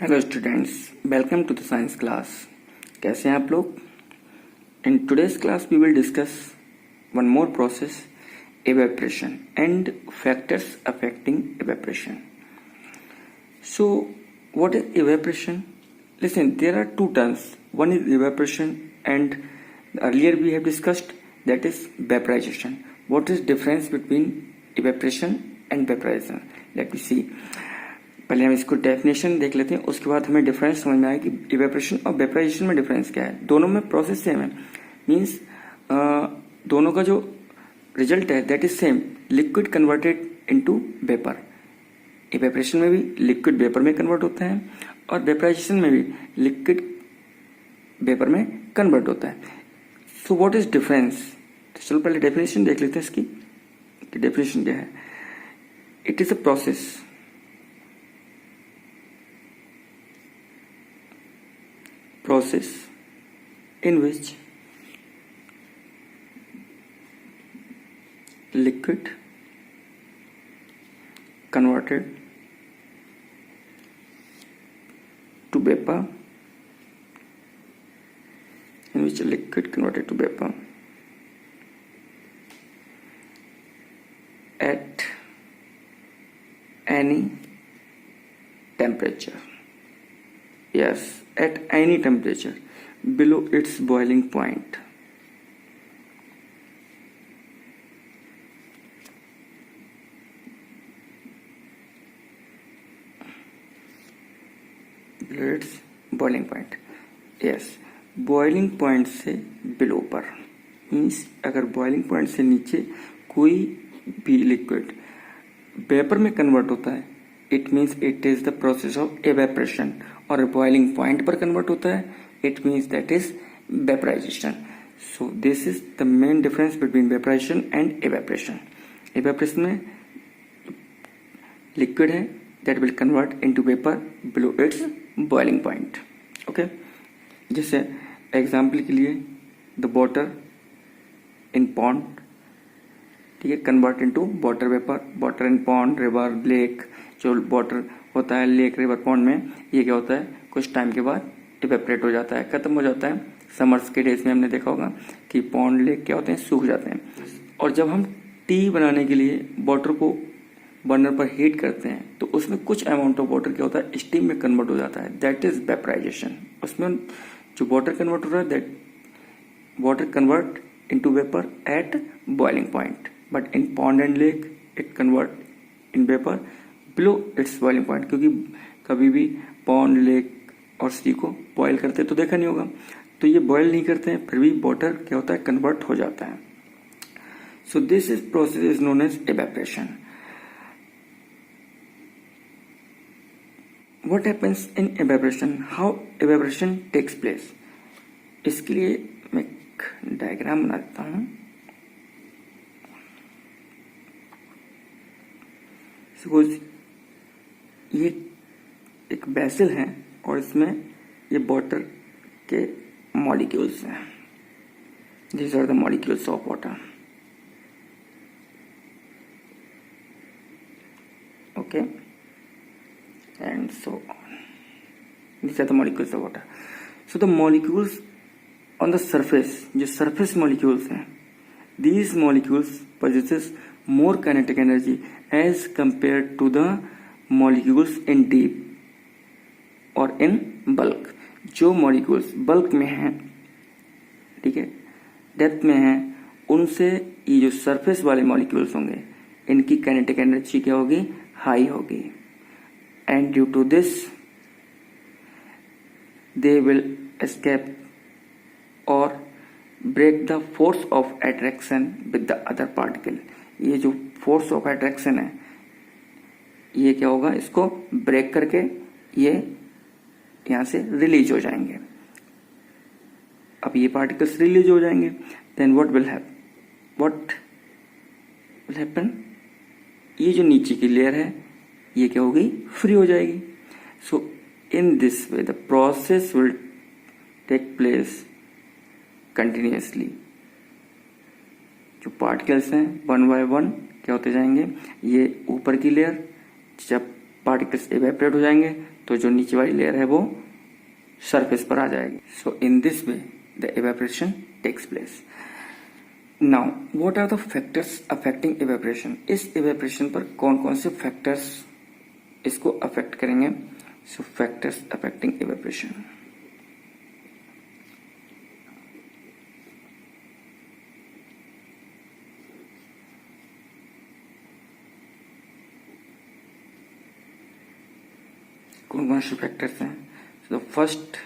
Hello students, welcome to the science class. कैसे हैं आप लोग? In today's class we will discuss one more process, evaporation and factors affecting evaporation. So what is evaporation? Listen, there are two terms. One is evaporation and earlier we have discussed that is vaporization. What is difference between evaporation and vaporization? Let me see. पहले हम इसको definition देख लेते हैं, उसके बाद हमें difference समझ में आया कि इवेपोरेशन और वेपोराइजेशन में डिफरेंस क्या है। दोनों में प्रोसेस सेम है, मींस दोनों का जो रिजल्ट है that is same, liquid converted into vapour. Evaporation में भी लिक्विड वेपर में कन्वर्ट होता है और वेपोराइजेशन में भी लिक्विड वेपर में कन्वर्ट होता है। So what is difference? तो चलो पहले डेफिनेशन देख लेते हैं इसकी कि डेफिनेशन क्या है। It is a process in which liquid converted to vapor at any temperature. Yes, at any temperature below its boiling point. Below its boiling point. Yes, boiling point से below पर means अगर boiling point से नीचे कोई भी liquid vapour में convert होता है, it means it is the process of evaporation. और बॉइलिंग पॉइंट पर कन्वर्ट होता है, it means that is vaporisation. So this is the main difference between vaporisation and evaporation. Evaporation में लिक्विड है that will convert into vapour below it's boiling point. Okay, जैसे example के लिए the water in pond, ठीक है, convert into water vapour. Water in pond, river, lake, जो water होता है लेक, रिवर, पॉन्ड में, ये क्या होता है कुछ टाइम के बाद इवेपोरेट हो जाता है, खत्म हो जाता है। समर्स के डेज में हमने देखा होगा कि पॉन्ड, लेक क्या होते हैं, सूख जाते हैं। और जब हम टी बनाने के लिए वाटर को बर्नर पर हीट करते हैं तो उसमें कुछ अमाउंट ऑफ वाटर क्या होता है, स्टीम में कन्वर्ट हो जाता है, दैट इज वेपोराइजेशन। उसमें जो वाटर कन्वर्ट हो रहा है that water convert into vapour eight boiling point, but in pond and lake it convert in vapour below it's boiling point. क्योंकि कभी भी पॉन्ड, लेक और सी को बॉयल करते तो देखा नहीं होगा, तो ये बॉयल नहीं करते हैं, फिर भी वाटर क्या होता है, कन्वर्ट हो जाता है। So this is process is known as evaporation. What happens in evaporation? How evaporation takes place? इसके लिए मैं एक डायग्राम बना देता हूं। सपोज ये एक बेसिल है और इसमें ये वाटर के मॉलिक्यूल्स हैं। These are the molecules of water. Okay, and so on. These are the molecules of water. So the molecules on the surface, जो सरफेस मॉलिक्यूल्स हैं, these molecules possesses more kinetic energy as compared to the molecules in deep or in bulk। जो molecules bulk में हैं, ठीक है, depth में हैं, उनसे ये जो सरफेस वाले मॉलिक्यूल्स होंगे इनकी काइनेटिक एनर्जी क्या होगी, हाई होगी। And due to this they will escape और break the force of attraction with the other particle. ये जो फोर्स ऑफ अट्रैक्शन है ये क्या होगा, इसको ब्रेक करके ये यहां से रिलीज हो जाएंगे। अब ये पार्टिकल्स रिलीज हो जाएंगे, देन व्हाट विल हैपन, ये जो नीचे की लेयर है ये क्या होगी, फ्री हो जाएगी। So in this way the process will take place continuously. जो पार्टिकल्स हैं वन बाय वन क्या होते जाएंगे, ये ऊपर की लेयर, जब पार्टिकल्स इवेपोरेट हो जाएंगे तो जो नीचे वाली लेयर है वो सरफेस पर आ जाएगी. So in this way the evaporation takes place. Now what are the factors affecting evaporation. इस इवेपोरेशन पर कौन कौन से फैक्टर्स इसको अफेक्ट करेंगे. So factors affecting evaporation. कौन कौन से फैक्टर्स हैं. So first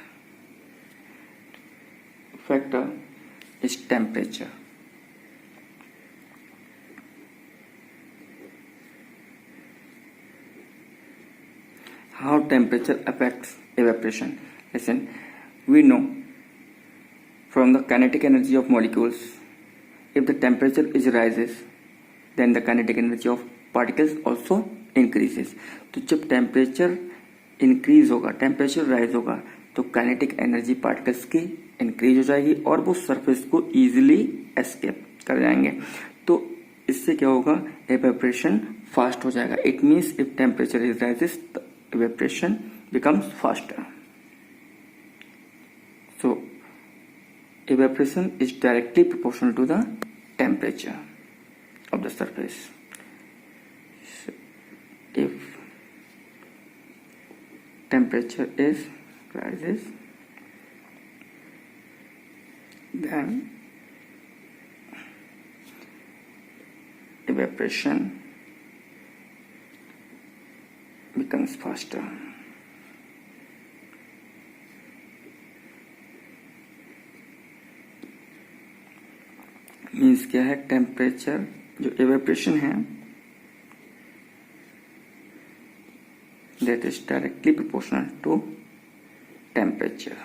factor is temperature. How temperature affects evaporation. Listen, we know from the kinetic energy of molecules, if the temperature is rises, then the kinetic energy of particles also increases. तो जब temperature increase होगा, temperature rise होगा, तो kinetic energy particles की increase हो जाएगी और वो सरफेस को इजीली एस्केप कर जाएंगे. तो इससे क्या होगा, एवेपोरेशन फास्ट हो जाएगा. It means if temperature is rises evaporation becomes faster. So evaporation is directly proportional to the temperature of the surface. So, if temperature is rises, then evaporation becomes faster. Means क्या है, temperature जो evaporation है that is directly proportional to temperature.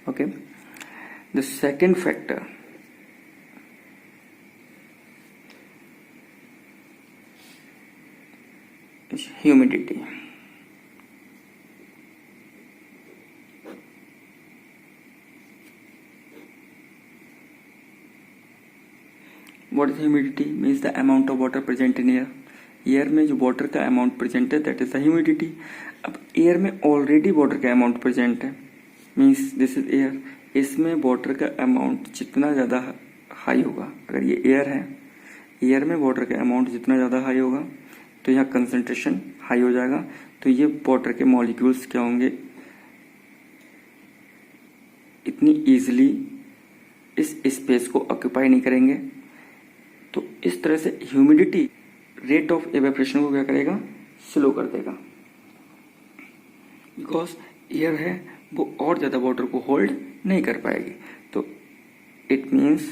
Okay, the second factor is humidity. What is humidity? Means the amount of water present in air. Air में जो water का amount present है that is the humidity. अब air में already water का amount present है, means this is air. इसमें water का अमाउंट जितना ज़्यादा हाई होगा, अगर ये एयर है, एयर में वाटर का अमाउंट जितना ज़्यादा हाई होगा तो यहाँ कंसंट्रेशन हाई हो जाएगा. तो ये वाटर के मॉलिक्यूल्स क्या होंगे, इतनी इजीली इस स्पेस को ऑक्यूपाई नहीं करेंगे. तो इस तरह से ह्यूमिडिटी रेट ऑफ एवेपोरेशन को क्या करेगा, स्लो कर देगा. बिकॉज एयर है वो और ज्यादा वाटर को होल्ड नहीं कर पाएगी. तो it means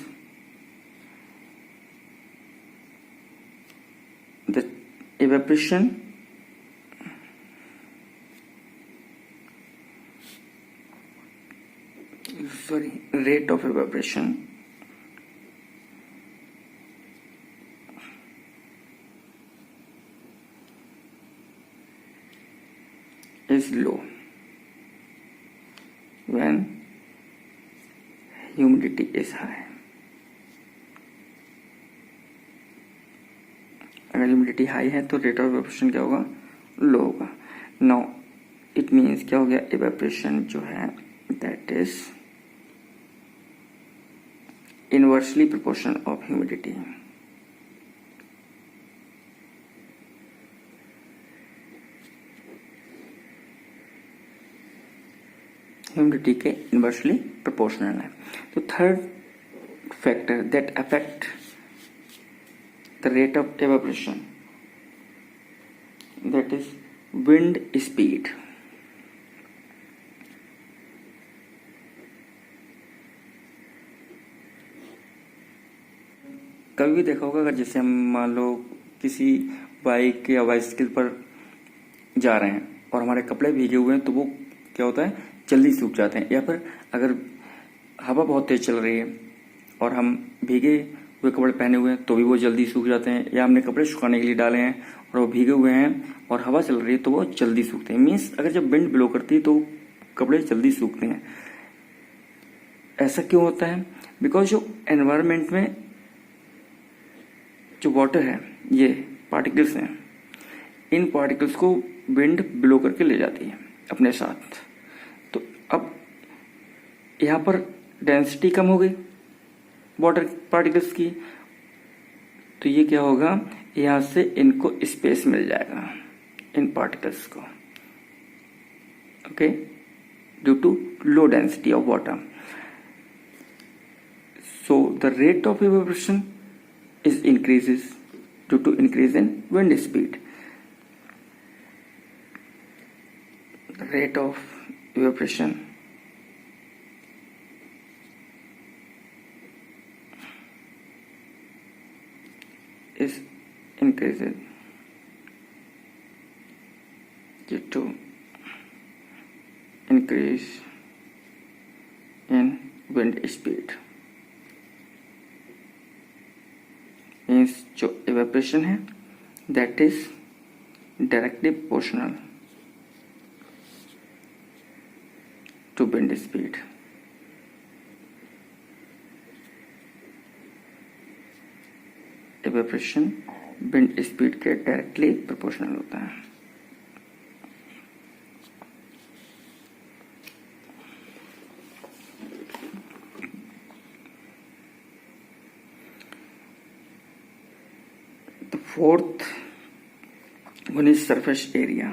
the evaporation rate of evaporation is low when humidity is high. अगर ह्यूमिडिटी हाई है तो रेट ऑफ इवेपोरेशन क्या होगा, लो होगा. नाउ इट मीन्स क्या हो गया, इवेपोरेशन जो है that is inversely proportional of humidity. Humidity के इनवर्सली प्रोपोर्शनल है. तो third factor that affect the rate of evaporation, that is wind speed. कभी भी देखा होगा, अगर जैसे हम मान लो किसी बाइक या बाइसिकल पर जा रहे हैं और हमारे कपड़े भीगे हुए हैं तो वो क्या होता है, जल्दी सूख जाते हैं. या फिर अगर हवा बहुत तेज चल रही है और हम भीगे वे कपड़े पहने हुए हैं तो भी वो जल्दी सूख जाते हैं. या हमने कपड़े सुखाने के लिए डाले हैं और वो भीगे हुए हैं और हवा चल रही है तो वो जल्दी सूखते हैं. मीन्स अगर जब विंड ब्लो करती है तो कपड़े जल्दी सूखते हैं. ऐसा क्यों होता है, बिकॉज जो एनवायरमेंट में जो वाटर है, ये पार्टिकल्स हैं, इन पार्टिकल्स को विंड ब्लो करके ले जाती है अपने साथ। तो अब यहाँ पर डेंसिटी कम हो गई वाटर पार्टिकल्स की, तो ये क्या होगा, यहाँ से इनको स्पेस मिल जाएगा इन पार्टिकल्स को, okay, due to low density of water. So the rate of evaporation is increases due to increase in wind speed. The rate of evaporation is increases due to increase in wind speed. मीन्स जो evaporation है that is directly proportional to wind speed. Evaporation wind speed के directly proportional होता है। Fourth one is surface area.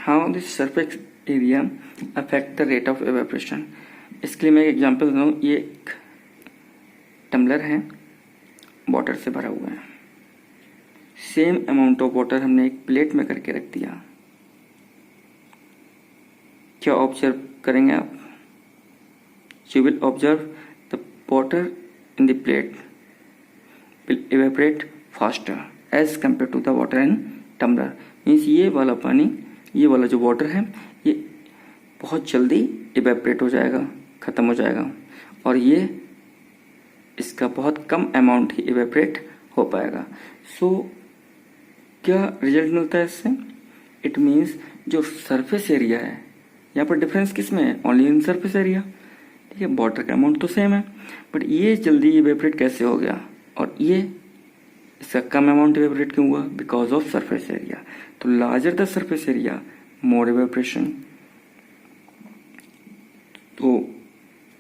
How this surface area affect the rate of evaporation? इसके लिए मैं एक एग्जांपल दूं। ये एक टम्बलर है, वाटर से भरा हुआ है। सेम अमाउंट ऑफ वाटर हमने एक प्लेट में करके रख दिया। क्या ऑब्जर्व करेंगे आप? You will observe water in the plate will evaporate faster as compared to the water in tumbler. Means ये वाला पानी, ये वाला जो वाटर है, ये बहुत जल्दी इवेपोरेट हो जाएगा, खत्म हो जाएगा, और ये इसका बहुत कम अमाउंट ही इवेपोरेट हो पाएगा। सो क्या रिजल्ट मिलता है इससे? इट मीन्स जो सरफेस एरिया है, यहाँ पर डिफरेंस किस में है? Only in surface area. ठीक है, वाटर का अमाउंट तो सेम है, बट ये जल्दी इवेपोरेट कैसे हो गया और ये इसका कम अमाउंट इवेपोरेट क्यों हुआ? Because of surface area. तो larger the surface area more evaporation, तो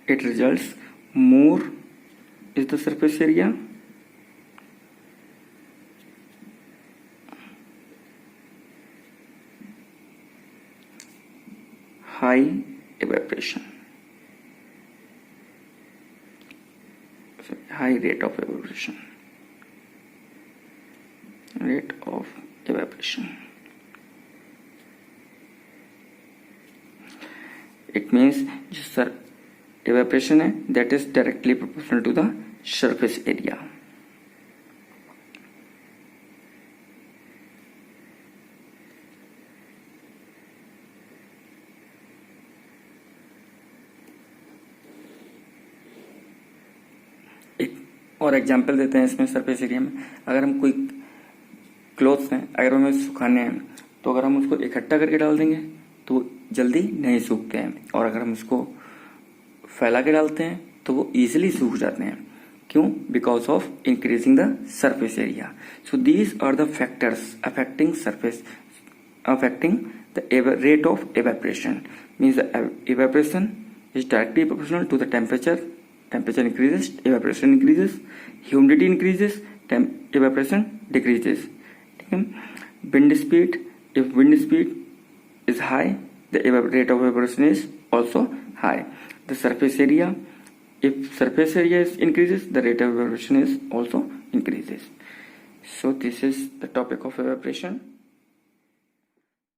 it results more is the surface area high evaporation, high rate of evaporation. Rate of evaporation. It means जो evaporation है that is directly proportional to the surface area. और example देते हैं इसमें surface area में। अगर हम कोई क्लोथ्स हैं, अगर हमें सुखाने हैं, तो अगर हम उसको इकट्ठा करके डाल देंगे तो वो जल्दी नहीं सूखते हैं, और अगर हम उसको फैला के डालते हैं तो वो इजीली सूख जाते हैं। क्यों? Because of increasing the surface area. So these are the factors affecting surface, affecting the rate of evaporation. Means the evaporation is directly proportional to the temperature. Temperature increases, evaporation increases. Humidity increases, evaporation decreases. ठीक है? Wind speed, if wind speed is high, the rate of evaporation is also high. The surface area, if surface area is increases, the rate of evaporation is also increases. So this is the topic of evaporation.